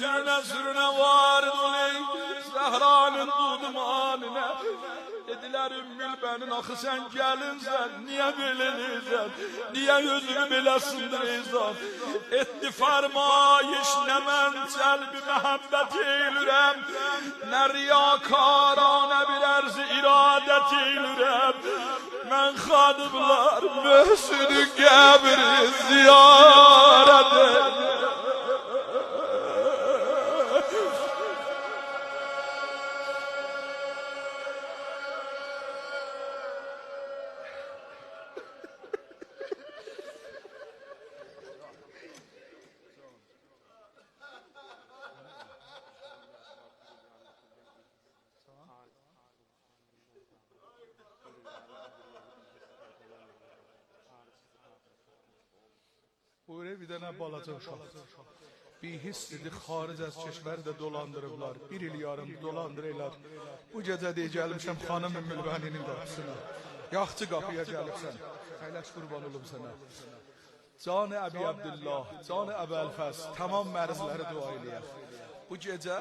sürüne vardı oley Zehranın dudumanine. Dediler Ümmül benin axı sen gelinsen niye belenirsen niye yüzünü belə sındırırsan etdi fermayiş ne men celbi mehabbet eylürem ne riyakarane bir erzi iradet eylürem men xanımlar möhsünü qəbri ziyaret eylürem. Buyur bir dənə balaca uşaq. Bir his idi, xaric az çeşməni də dolandırıblar. Bir il yarım dolandırırlar. Bu gecə deyə gəlmişəm xanım Ümmül Bəninin qapısına. Yaxçı qapıya gəlibsən. Xeyləş qurban olum sənə. Can-ı Əbi Abdullah, Can-ı Əbəlfəz, tamam mərzləri dua eləyək. Bu gecə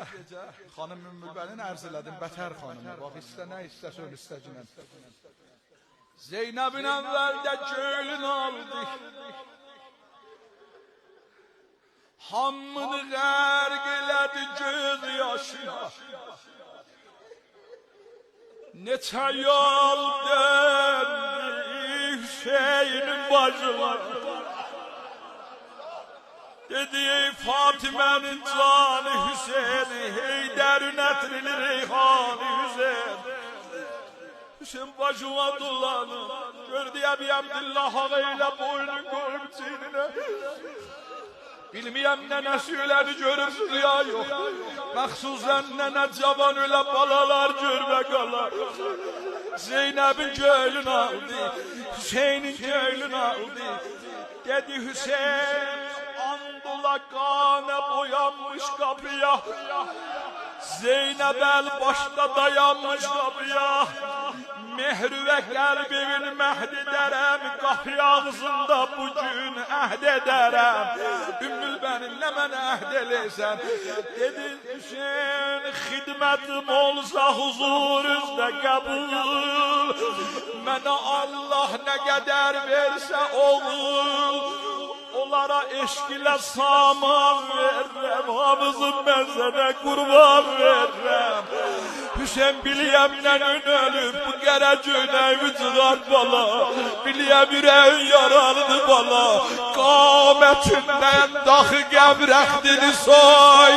xanım Ümmül Bənin ərz elədin, bətər xanımı. Bax, istə nə istəsən istəcinən. Zeynəbin əvvəldə gölün aldı. Hammını gərq elədi göz yaşına. Neçə yol döndü Hüseynin bacılar. Dedi ey Fatime'nin canı Hüseyin, Heydər'ün ətrini reyhanı Hüseyin. Hüseyin bacıma dolanı, gördü Əbi Abdullah ağa ilə boynu koyup çiğnine. Bilməyəm nənə söylədi görürsünüz ya yox. Məxsusən nənə cavan ölə balalar görmə qalar. Zeynəbin göylünü aldı, Hüseynin göylünü aldı. Dedi Hüseyin andula qanə boyanmış qapıya. Zeynəb əl başda dayanmış qapıya. Mehri ve kalbimin mehd ederem, kapı ağzında bugün əhd ederem. Ümmül benim ne mənə əhd eləysən? Dedi Hüseyin xidmətim olsa huzurunuzda qəbul. Mənə Allah ne kadar versə oğul. Onlara eşk ile saman veririm, hamızın ben sana kurban veririm. Hüseyin biliyemden ölüp bu kere cöneyimi çıkart bala. Biliyem yüreğin yaralıdı bala. Kâmetinden dahi gebrektini soy.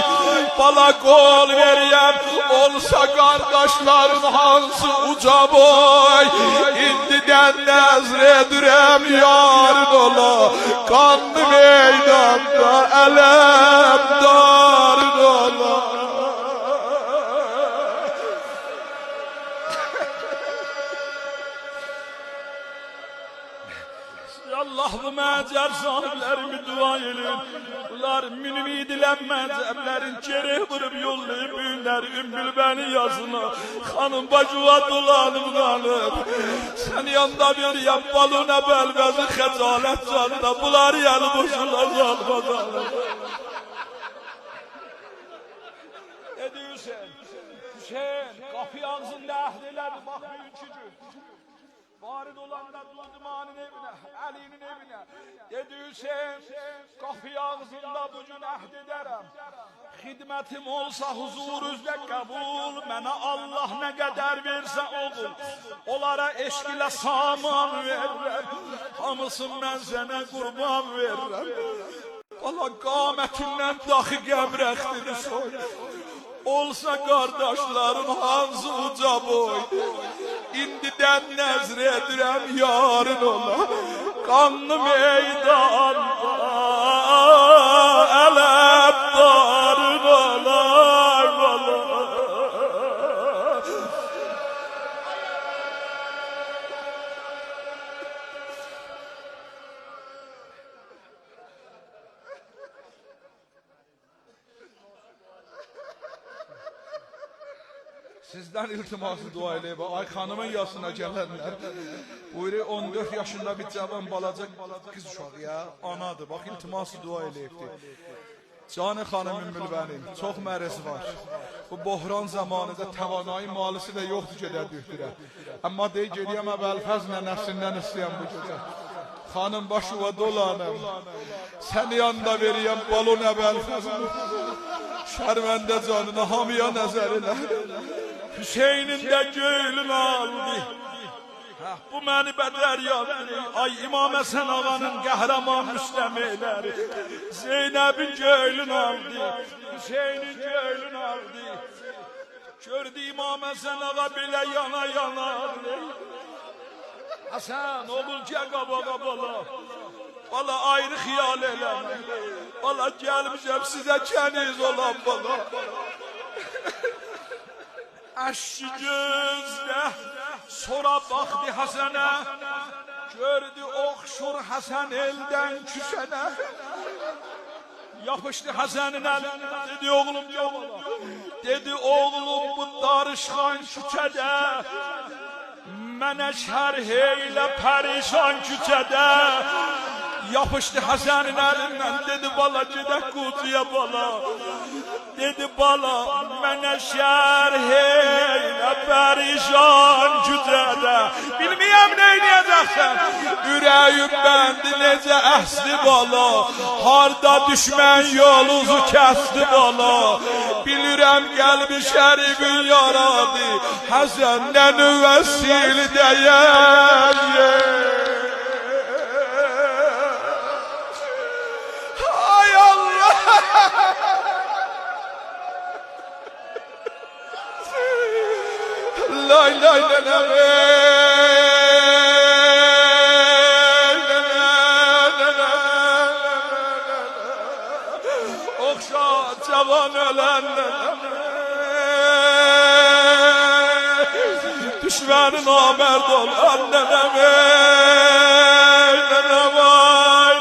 Bala kol veriyem olsa kardeşlerin hansı uca boy. İndiden nezredirem yarın ola. Kanlı meydanda elem darın ola. Allah'ım əcər sahiblərimi dua edin. Bunlar münvidilənmə cəblərin geri vurup yollayıp büyünlər Ümmül Bəni yazına. Xanım bacıva dolanıb qalıb. Sen yanda bir yapbalına bəlvəzi xəcalət canına. Bunlar yanı boşuna zalmadan. Dedi Hüseyin, Hüseyin kapı ağzında əhd elədi bak büyünkü gün. Varid olanda Duduman'ın evine, Ali'nin evine. Dedi Hüseyin, kapı ağzında bugün əhd ederim. Hidmetim olsa huzuruzda kabul. Mənə Allah ne kadar verse oğul. Onlara eşk ile saman veririm. Hamısın ben sana kurban veririm. Allah qametinden dahi qəbrəxtini soy. Olsa kardeşlerin hansı uca boy. İndiden nezr edirəm yarın ola. Kanlı meydanda elem darın olar bala. Sizden iltiması dua edeyim. Ay hanımın yaşına gelenler. Buyuruyor 14 yaşında bir cavan balacak kız uşağı ya. Anadır. Bak iltiması dua edeyim. Canı xanım Ümmül Bənim, çox mərəzi var. Bu bohran zamanında təvanayı malisi də yoxdur gedə dühdürə. Amma dey gediyəm Əbəlfəzlə nəfsindən istəyəm bu gecə. Xanım başıva dolanım, səni yanında veriyəm balon Əbəlfəzim. Şərməndə canına hamıya nəzər elə. Hüseynin de göğlünü aldı. Bu məni bədər yaptı. Ay İmam Həsən ağanın qəhrəman müstəmeyləri. Zeynəbin göğlünü aldı. Hüseynin göğlünü aldı. Gördü İmam Həsən ağa belə yana yana. Həsən oğul gəl qabağa bala. Bala ayrı xiyal eləmə. Bala gəlmişəm sizə kəniz olan bala. Əşki gözlə sonra baxdı Həsənə. Gördü oxşur Həsən eldən küsənə. Yapışdı Həsənin əlindən. Dedi oğlum yox. Dedi oğlum bu darışqan küçədə mənə şərh eylə pərişan küçədə. Yapışdı Həsənin əlindən. Dedi bala gedək qutuya bala. Dedi bala mənə şərh eylə pərişan küçədə. Bilməyəm neynəyəcəksən. Ürəyim bəndi necə əsli bala. Harda düşmən yolunuzu kəsdi bala. Bilirəm qəlbi şərifin yaradı. Həsəndən vəsili dəyər. Ay Allah! Lay lay lay Oxşa cavan ölenler düşməni namərd ol annene vay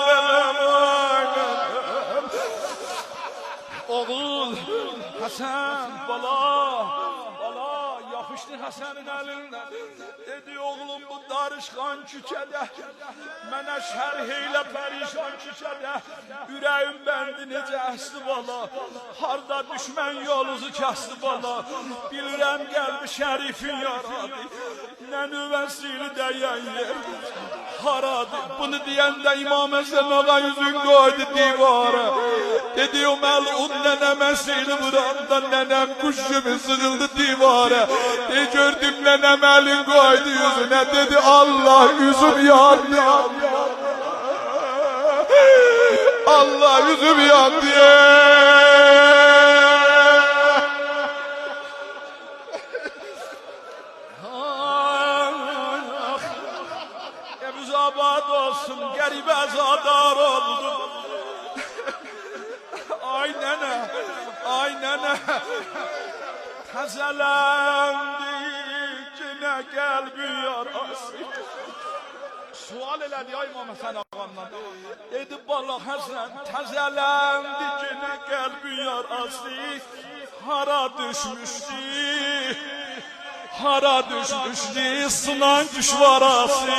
oğul Həsən bala yapışdı Həsənin əlindən. Dedi oğlum bu darışqan küçədə mənə şərh eylə pərişan küçədə. Ürəyim bəndi necə əsli bala. Harda düşmən yolunuzu kəsdi bala. Bilirəm qəlbi şərifin yaradı. Nə nüvəsili dəyən yer haradır. Bunu deyəndə İmam Həsən ağa yüzün qoydu divara. Dedi o məlun nənəm əsili vuranda nənəm kuş kimi sığıldı divara. De gördüm nənəm əlin qoydu yüzünə. Dedi Allah yüzüm yandı. Allah yüzüm yandı. Abad olsun garibe azadar oldum. Ay nene, ay nene. Təzələndi yine qəlbin yarası. Sual elədi ay İmam Həsən ağamdan. Dedi bala Həsən təzələndi yine qəlbin yarası. Hara düşmüşdü? Hara düşmüşdü sınan düşvarası.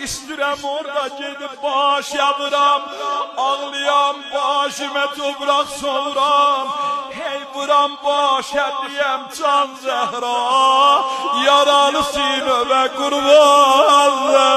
İstürəm orada gedib baş yadıram. Ağlayam başime toprak sovuram. Hey vuram baş ediyem can zəhra. Yaralı sinövə qurbanlara.